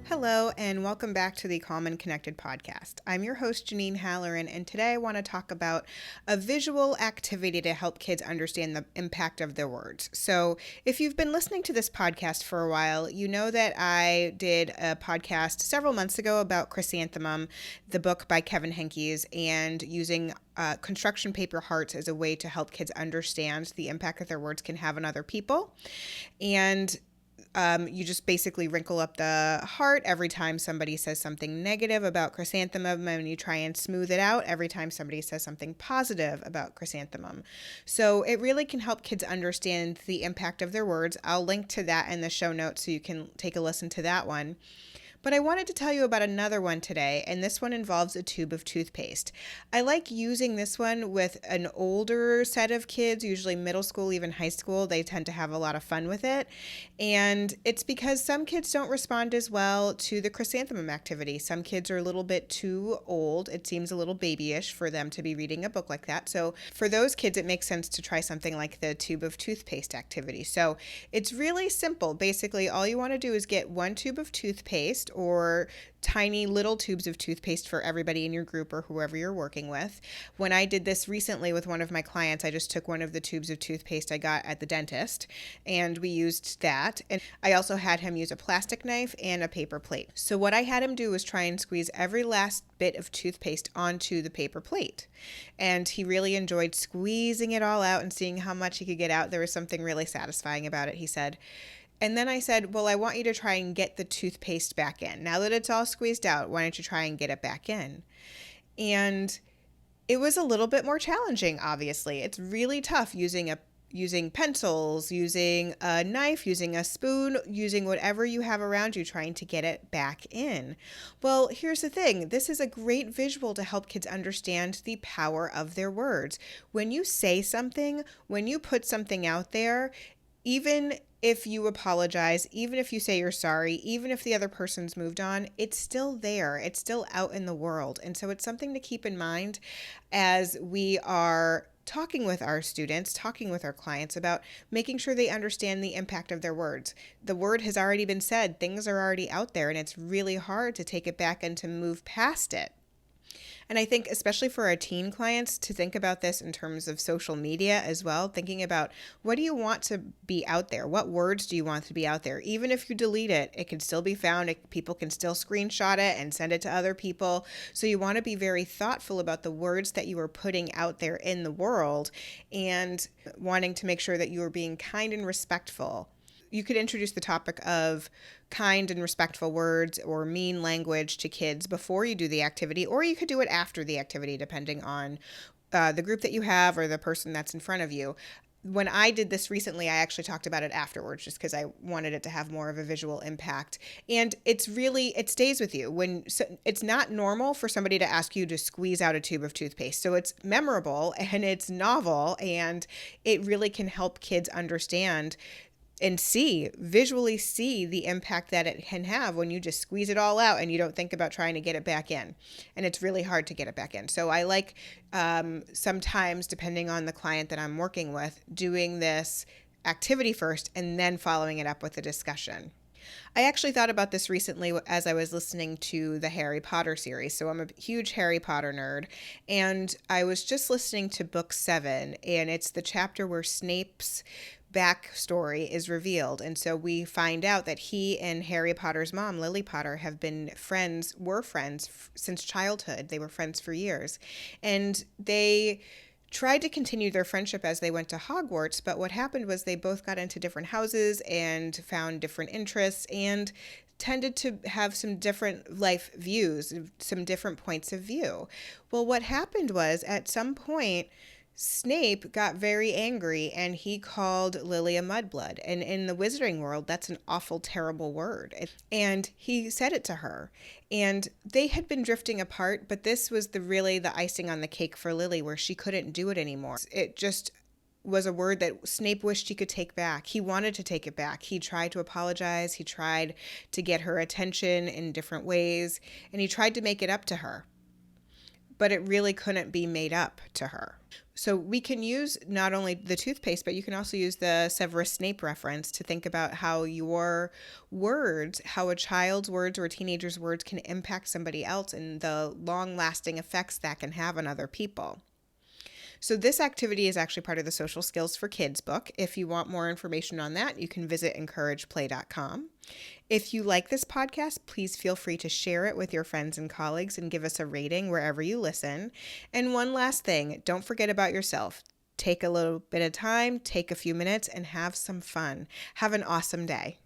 Hello, and welcome back to the Calm and Connected podcast. I'm your host, Janine Halloran, and today I want to talk about a visual activity to help kids understand the impact of their words. So, if you've been listening to this podcast for a while, you know that I did a podcast several months ago about Chrysanthemum, the book by Kevin Henkes, and using construction paper hearts as a way to help kids understand the impact that their words can have on other people. And you just basically wrinkle up the heart every time somebody says something negative about chrysanthemum, and you try and smooth it out every time somebody says something positive about chrysanthemum. So it really can help kids understand the impact of their words. I'll link to that in the show notes so you can take a listen to that one. But I wanted to tell you about another one today, and this one involves a tube of toothpaste. I like using this one with an older set of kids, usually middle school, even high school. They tend to have a lot of fun with it. And it's because some kids don't respond as well to the chrysanthemum activity. Some kids are a little bit too old. It seems a little babyish for them to be reading a book like that. So for those kids, it makes sense to try something like the tube of toothpaste activity. So it's really simple. Basically, all you want to do is get one tube of toothpaste or tiny little tubes of toothpaste for everybody in your group or whoever you're working with. When I did this recently with one of my clients, I just took one of the tubes of toothpaste I got at the dentist and we used that. And I also had him use a plastic knife and a paper plate. So what I had him do was try and squeeze every last bit of toothpaste onto the paper plate. And he really enjoyed squeezing it all out and seeing how much he could get out. There was something really satisfying about it, he said. And then I said, well, I want you to try and get the toothpaste back in. Now that it's all squeezed out, why don't you try and get it back in? And it was a little bit more challenging, obviously. It's really tough using pencils, using a knife, using a spoon, using whatever you have around you, trying to get it back in. Well, here's the thing. This is a great visual to help kids understand the power of their words. When you say something, when you put something out there, even if you apologize, even if you say you're sorry, even if the other person's moved on, it's still there. It's still out in the world. And so it's something to keep in mind as we are talking with our students, talking with our clients about making sure they understand the impact of their words. The word has already been said, things are already out there, and it's really hard to take it back and to move past it. And I think especially for our teen clients to think about this in terms of social media as well, thinking about what do you want to be out there? What words do you want to be out there? Even if you delete it, it can still be found. People can still screenshot it and send it to other people. So you want to be very thoughtful about the words that you are putting out there in the world and wanting to make sure that you are being kind and respectful. You could introduce the topic of kind and respectful words or mean language to kids before you do the activity, or you could do it after the activity, depending on the group that you have or the person that's in front of you. When I did this recently, I actually talked about it afterwards just because I wanted it to have more of a visual impact. And it stays with you. It's not normal for somebody to ask you to squeeze out a tube of toothpaste. So it's memorable and it's novel, and it really can help kids understand and visually see the impact that it can have when you just squeeze it all out and you don't think about trying to get it back in. And it's really hard to get it back in. So I like sometimes, depending on the client that I'm working with, doing this activity first and then following it up with a discussion. I actually thought about this recently as I was listening to the Harry Potter series. So I'm a huge Harry Potter nerd, and I was just listening to book 7, and it's the chapter where Snape's backstory is revealed. And so we find out that he and Harry Potter's mom, Lily Potter, were friends since childhood. They were friends for years. And they tried to continue their friendship as they went to Hogwarts, but what happened was they both got into different houses and found different interests and tended to have some different life views, some different points of view. Well, what happened was at some point, Snape got very angry and he called Lily a mudblood. And in the wizarding world, that's an awful, terrible word. And he said it to her. And they had been drifting apart, but this was the icing on the cake for Lily, where she couldn't do it anymore. It just was a word that Snape wished he could take back. He wanted to take it back. He tried to apologize. He tried to get her attention in different ways, and he tried to make it up to her. But it really couldn't be made up to her. So we can use not only the toothpaste, but you can also use the Severus Snape reference to think about how your words, how a child's words or a teenager's words can impact somebody else and the long-lasting effects that can have on other people. So this activity is actually part of the Social Skills for Kids book. If you want more information on that, you can visit encourageplay.com. If you like this podcast, please feel free to share it with your friends and colleagues and give us a rating wherever you listen. And one last thing, don't forget about yourself. Take a little bit of time, take a few minutes, and have some fun. Have an awesome day.